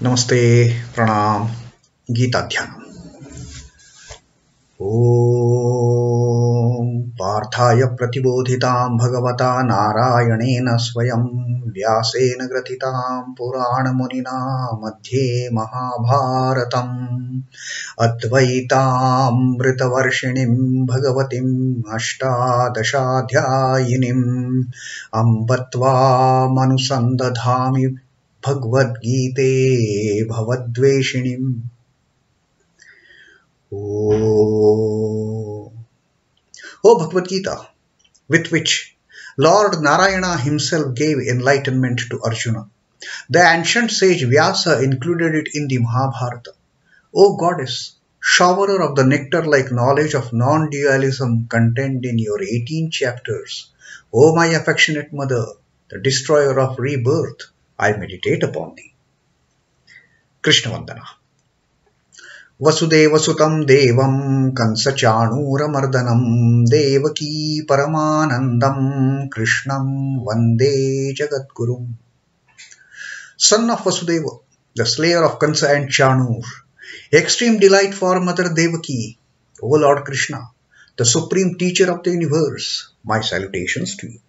नमस्ते प्रणाम गीता ध्यान ओम पार्थाय प्रतिबोधितां भगवता नारायणेन स्वयं व्यासेन ग्रथितां पुराणमुनिना मध्ये महाभारतम् अद्वैतामृतवर्षिणीं भगवतीम् अष्टादशाध्यायिनीम् अम्ब त्वामनुसन्दधामि भगवद्गीते भवद्वेषिणीम्। O Bhagavad Gita, with which Lord Narayana himself gave enlightenment to Arjuna. The ancient sage Vyasa included it in the Mahabharata. O Goddess, showerer of the nectar-like knowledge of non-dualism contained in your 18 chapters, O my affectionate mother, the destroyer of rebirth, I meditate upon thee. Krishna Vandana. Vasudeva Sutam Devam Kansa Chanura Mardanam Devaki Paramanandam Krishnam Vande Jagadgurum. Son of Vasudeva, the slayer of Kansa and Chanur, extreme delight for Mother Devaki, O Lord Krishna, the supreme teacher of the universe, my salutations to you.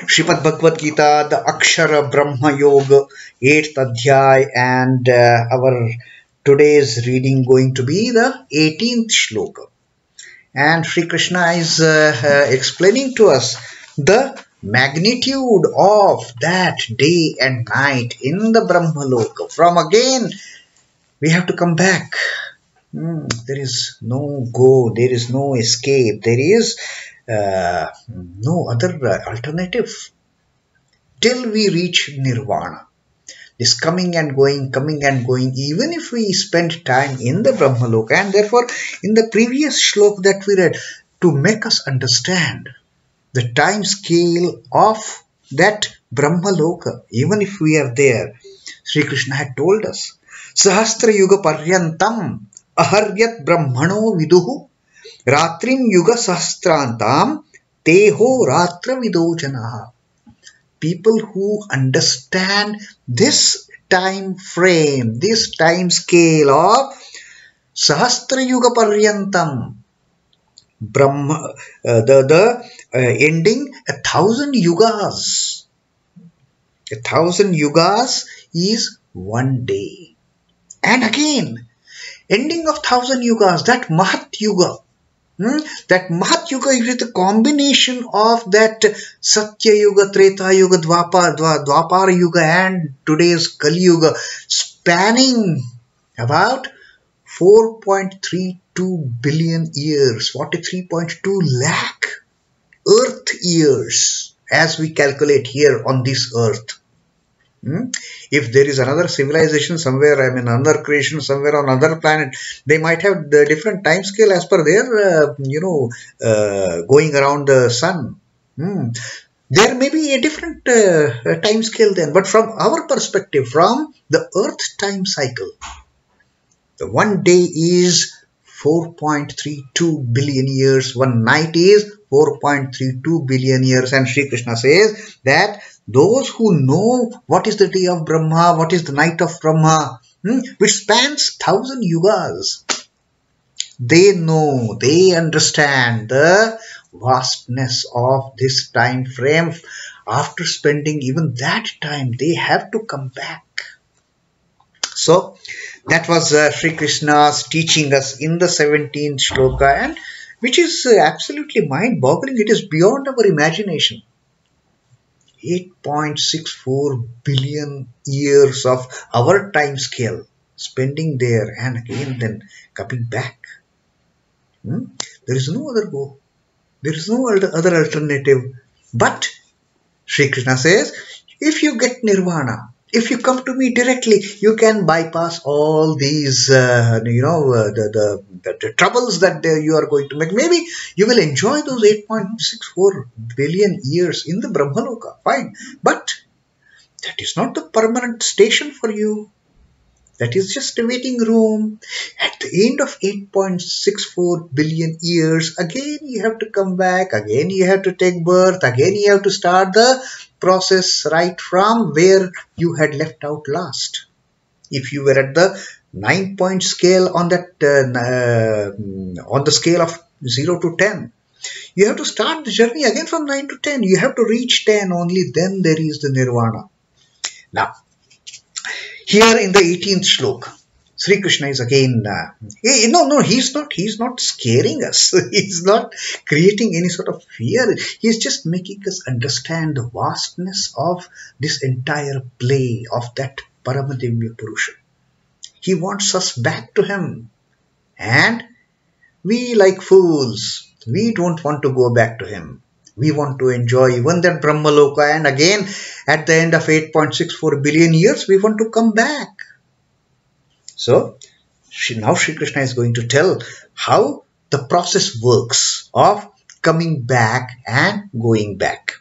Srimad Bhagavad Gita, the Akshar Brahma Yoga, 8th Adhyay, and our today's reading going to be the 18th Shloka. And Sri Krishna is explaining to us the magnitude of that day and night in the Brahma Loka. From again, we have to come back. There is no go, there is no escape, there is no other alternative till we reach nirvana. This coming and going, even if we spend time in the Brahma Loka. And therefore, in the previous shlok that we read, to make us understand the time scale of that Brahma Loka, even if we are there, Sri Krishna had told us, Sahasra Yuga Paryantam Aharyat Brahmano Viduhu Ratrim Yuga Sahastrantam Teho Ratra Vidojanaha. People who understand this time frame, this time scale of Sahasra Yuga Paryantam, Brahma, the ending 1,000 yugas. 1,000 yugas is one day. And again, ending of 1,000 yugas, that Mahat Yuga. That Mahat Yuga is the combination of that Satya Yuga, Treta Yuga, Dwapara Yuga and today's Kali Yuga, spanning about 4.32 billion years, 43.2 lakh Earth years as we calculate here on this Earth. If there is another civilization somewhere, another creation somewhere on another planet, they might have the different time scale as per their, going around the sun. There may be a different time scale then, but from our perspective, from the Earth time cycle, the one day is 4.32 billion years, one night is 4.32 billion years, and Sri Krishna says that those who know what is the day of Brahma, what is the night of Brahma, which spans 1,000 yugas, they know, they understand the vastness of this time frame. After spending even that time, they have to come back. So, that was Sri Krishna's teaching us in the 17th Shloka, and which is absolutely mind-boggling. It is beyond our imagination. 8.64 billion years of our time scale spending there and again then coming back. There is no other go. There is no other alternative. But Sri Krishna says, if you get nirvana, if you come to me directly, you can bypass all these, the troubles that you are going to make. Maybe you will enjoy those 8.64 billion years in the Brahmaloka. Fine. But that is not the permanent station for you. That is just a waiting room. At the end of 8.64 billion years, again you have to come back, again you have to take birth, again you have to start the process right from where you had left out last. If you were at the 9-point scale on that on the scale of 0 to 10, you have to start the journey again from 9 to 10. You have to reach 10, only then there is the nirvana. Now, here in the 18th shloka, Sri Krishna is again, he's not scaring us. He's not creating any sort of fear. He's just making us understand the vastness of this entire play of that Paramadivya Purusha. He wants us back to him. And we, like fools, we don't want to go back to him. We want to enjoy even that Brahmaloka, and again at the end of 8.64 billion years we want to come back. So now Sri Krishna is going to tell how the process works of coming back and going back.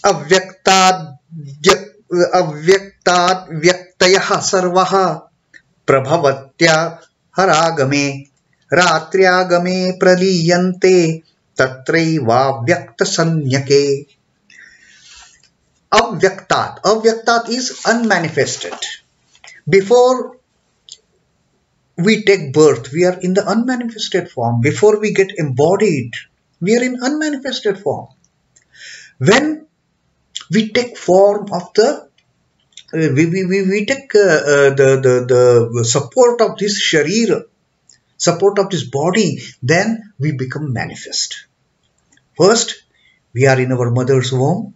Avyaktād vyaktayaḥ sarvāḥ prabhavantyahar-āgame rātryāgame pralīyante tatraivāvyakta-sanjñake. Avyaktād. Avyaktād is unmanifested. Before we take birth, we are in the unmanifested form. Before we get embodied, we are in unmanifested form. When we take form of the, we take the support of this sharira, support of this body, then we become manifest. First, we are in our mother's womb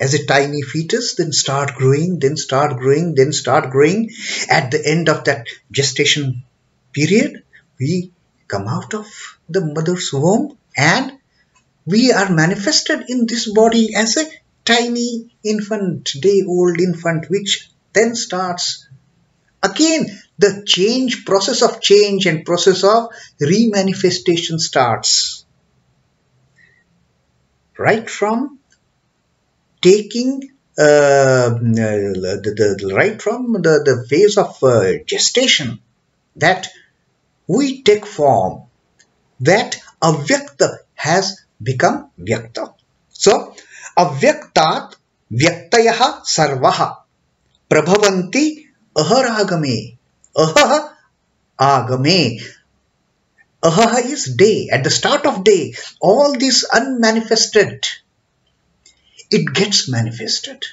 as a tiny fetus, then start growing, then start growing, then start growing. At the end of that gestation period, we come out of the mother's womb and we are manifested in this body as a tiny infant, day-old infant, which then starts again the change, process of change and process of remanifestation starts. Right from taking right from the phase of gestation, that we take form, that avyakta has become vyakta. So avyaktād vyaktayaḥ sarvāḥ prabhavantyahar-āgame. Avyaktād-āgame. Aha is day. At the start of day, all this unmanifested, it gets manifested.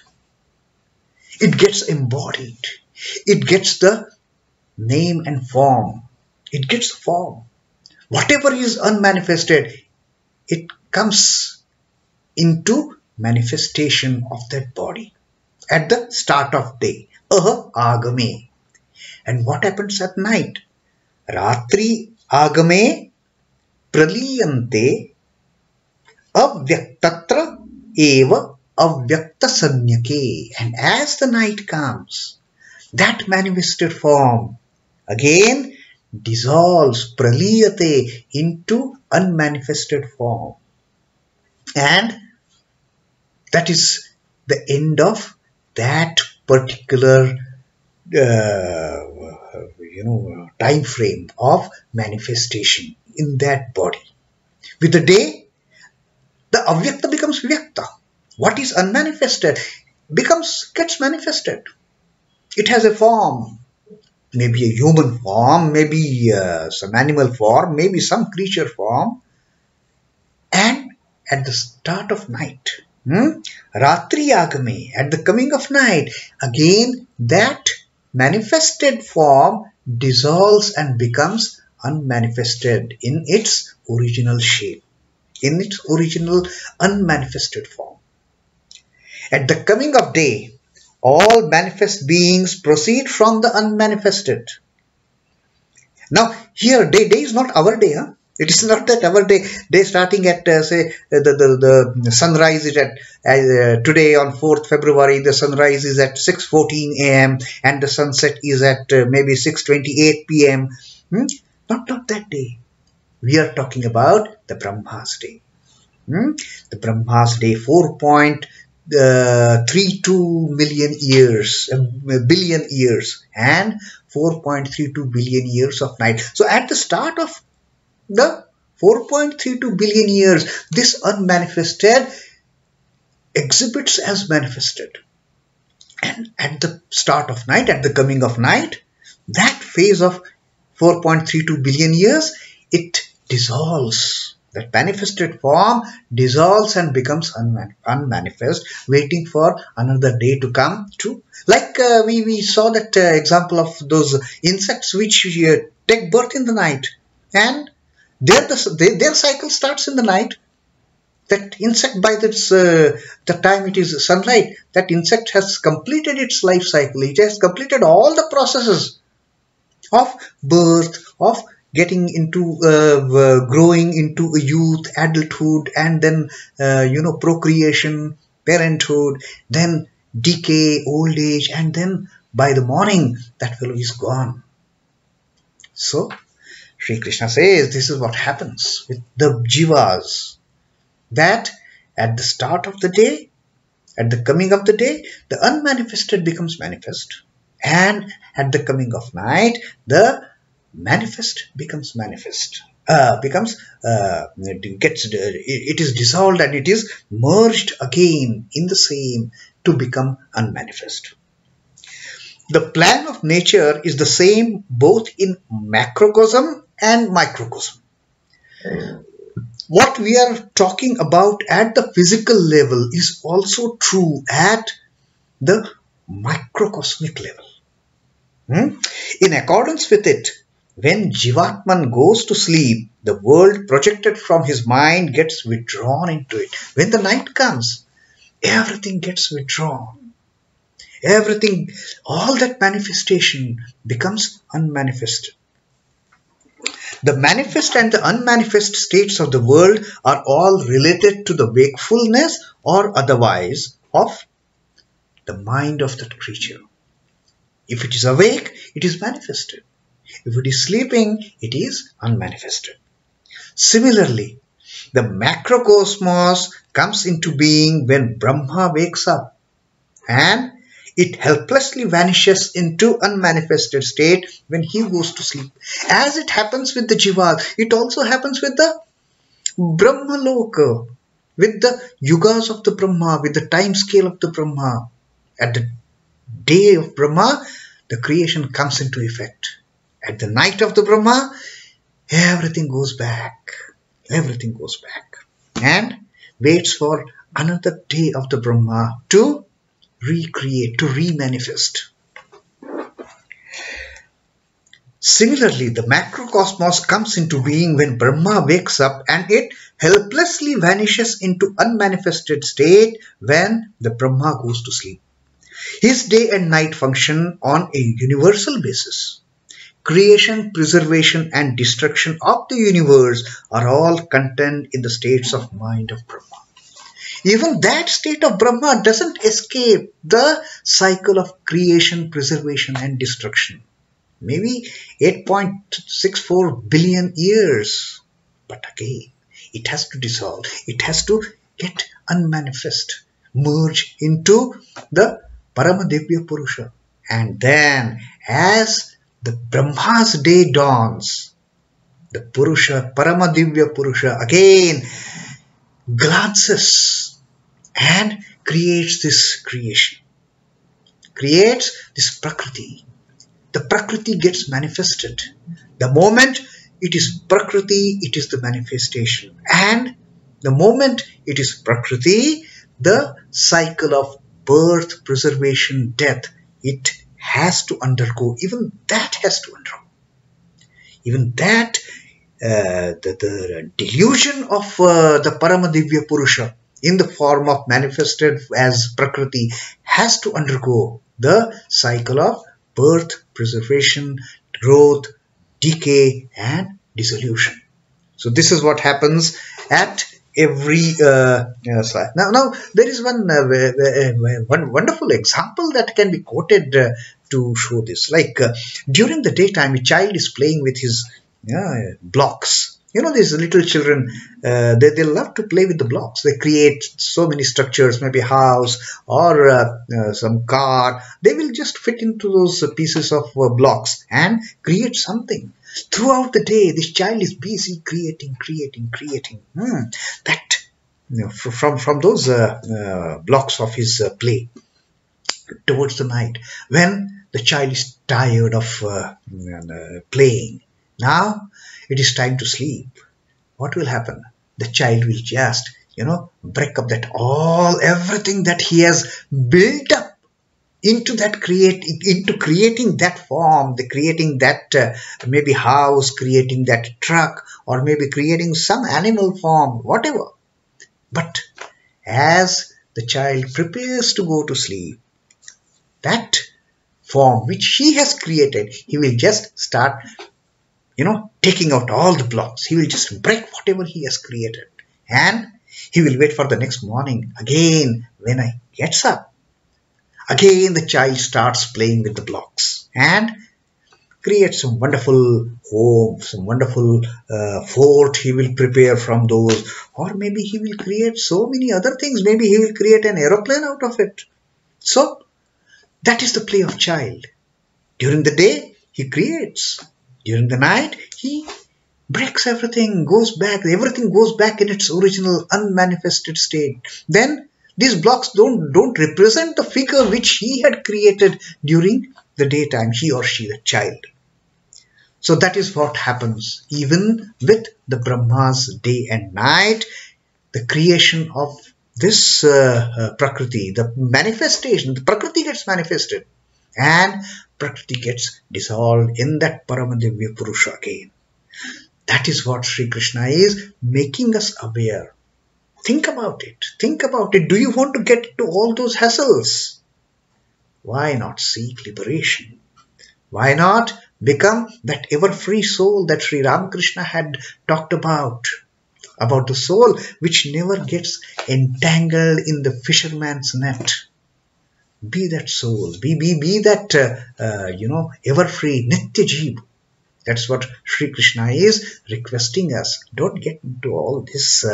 It gets embodied. It gets the name and form. It gets form. Whatever is unmanifested, it comes into manifestation of that body at the start of day. Āgame. And what happens at night? Rātryāgame pralīyante tatraivāvyakta-sanjñake. And as the night comes, that manifested form again dissolves, pralīyante, into unmanifested form. And that is the end of that particular time frame of manifestation in that body. With the day, the avyakta becomes vyakta. What is unmanifested gets manifested. It has a form, maybe a human form, maybe some animal form, maybe some creature form. And at the start of night, rātryāgame, at the coming of night, again that manifested form dissolves and becomes unmanifested in its original shape, in its original unmanifested form. At the coming of day, all manifest beings proceed from the unmanifested. Now here day is not our day, huh? It is not that our day starting at say the sunrise is at today on 4th February, the sunrise is at 6:14 a.m. and the sunset is at maybe 6:28 p.m. Not that day. We are talking about the Brahma's day. The Brahma's day, 4.34 4.32 million years, billion years, and 4.32 billion years of night. So at the start of the 4.32 billion years, this unmanifested exhibits as manifested. And at the start of night, at the coming of night, that phase of 4.32 billion years, it dissolves. That manifested form dissolves and becomes unmanifest, waiting for another day to come true. Like we saw that example of those insects which take birth in the night, and their cycle starts in the night. That insect, by the time it is sunlight, that insect has completed its life cycle. It has completed all the processes of birth, of getting into growing into a youth, adulthood, and then procreation, parenthood, then decay, old age, and then by the morning that fellow is gone. So Sri Krishna says this is what happens with the jivas, that at the start of the day, at the coming of the day, the unmanifested becomes manifest, and at the coming of night, the manifest becomes manifest, it is dissolved and it is merged again in the same to become unmanifest. The plan of nature is the same both in macrocosm and microcosm. What we are talking about at the physical level is also true at the microcosmic level. In accordance with it, when Jivatman goes to sleep, the world projected from his mind gets withdrawn into it. When the night comes, everything gets withdrawn. Everything, all that manifestation becomes unmanifested. The manifest and the unmanifest states of the world are all related to the wakefulness or otherwise of the mind of that creature. If it is awake, it is manifested. If it is sleeping, it is unmanifested. Similarly, the macrocosmos comes into being when Brahma wakes up, and it helplessly vanishes into unmanifested state when he goes to sleep. As it happens with the Jivas, it also happens with the Brahma Loka, with the yugas of the Brahma, with the time scale of the Brahma. At the day of Brahma, the creation comes into effect. At the night of the Brahma, everything goes back. Everything goes back and waits for another day of the Brahma to recreate, to remanifest. Similarly, the macrocosmos comes into being when Brahma wakes up, and it helplessly vanishes into unmanifested state when the Brahma goes to sleep. His day and night function on a universal basis. Creation, preservation, and destruction of the universe are all contained in the states of mind of Brahma. Even that state of Brahma doesn't escape the cycle of creation, preservation, and destruction. Maybe 8.64 billion years. But again, it has to dissolve. It has to get unmanifest, merge into the Paramadivya Purusha. And then, as the Brahma's day dawns, the Purusha, Paramadivya Purusha, again glances and creates this creation, creates this Prakriti. The Prakriti gets manifested. The moment it is Prakriti, it is the manifestation. And the moment it is Prakriti, the cycle of birth, preservation, death, it has to undergo. Even that has to undergo. Even that, the delusion of the Paramadivya Purusha in the form of manifested as Prakriti has to undergo the cycle of birth, preservation, growth, decay, and dissolution. So this is what happens at every slide. Now there is one wonderful example that can be quoted to show this. Like during the daytime, a child is playing with his blocks, You know, these little children, they love to play with the blocks. They create so many structures, maybe a house or some car. They will just fit into those pieces of blocks and create something. Throughout the day, this child is busy creating. That, you know, from those blocks of his play. Towards the night, when the child is tired of playing, now it is time to sleep. What will happen? The child will just, you know, break up that everything that he has built up into creating that form, creating that maybe house, creating that truck, or maybe creating some animal form, whatever. But as the child prepares to go to sleep, that form which he has created, he will just start, you know, taking out all the blocks. He will just break whatever he has created, and he will wait for the next morning. Again, when I gets up, again the child starts playing with the blocks and creates some wonderful home, some wonderful fort he will prepare from those, or maybe he will create so many other things. Maybe he will create an aeroplane out of it. So that is the play of child. During the day, he creates. During the night, he breaks everything, everything goes back in its original unmanifested state. Then these blocks don't represent the figure which he had created during the daytime, he or she, the child. So that is what happens even with the Brahma's day and night, the creation of this Prakriti, the manifestation, the Prakriti gets manifested and Prakriti gets dissolved in that Paramadivya Purusha again. That is what Sri Krishna is making us aware. Think about it. Think about it. Do you want to get into all those hassles? Why not seek liberation? Why not become that ever-free soul that Sri Ramakrishna had talked about the soul which never gets entangled in the fisherman's net? Be that soul. Be that, ever-free Nitya Jeev. That's what Sri Krishna is requesting us. Don't get into all this,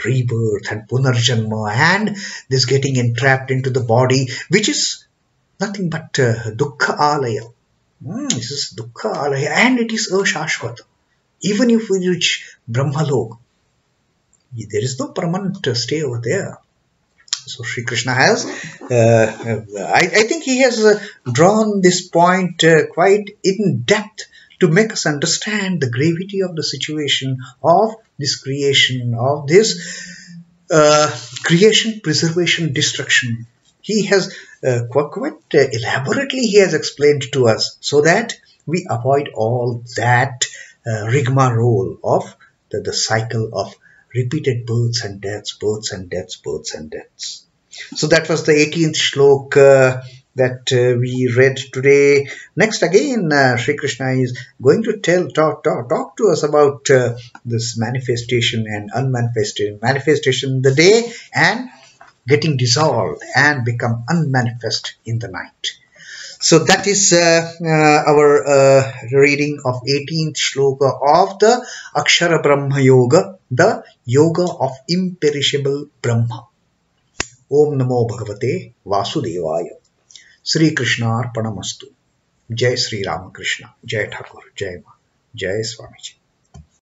rebirth and punarjanma and this getting entrapped into the body, which is nothing but dukkha alaya. This is dukkha alaya, and it is ashashvata. Even if we reach Brahmalok, there is no permanent stay over there. So Sri Krishna has, I think he has drawn this point quite in depth to make us understand the gravity of the situation of this creation, creation, preservation, destruction. He has quite elaborately he has explained to us so that we avoid all that rigmarole of the cycle of repeated births and deaths, births and deaths, births and deaths. So that was the 18th shloka that we read today. Next again, Sri Krishna is going to talk to us about this manifestation and unmanifested. Manifestation in the day and getting dissolved and become unmanifest in the night. So that is our reading of 18th shloka of the Akshara Brahma Yoga, the Yoga of Imperishable Brahma. Om Namo Bhagavate Vasudevaya. Sri Krishna Arpanamastu. Jai Sri Ramakrishna. Jai Thakur. Jai Ma. Jai Swami.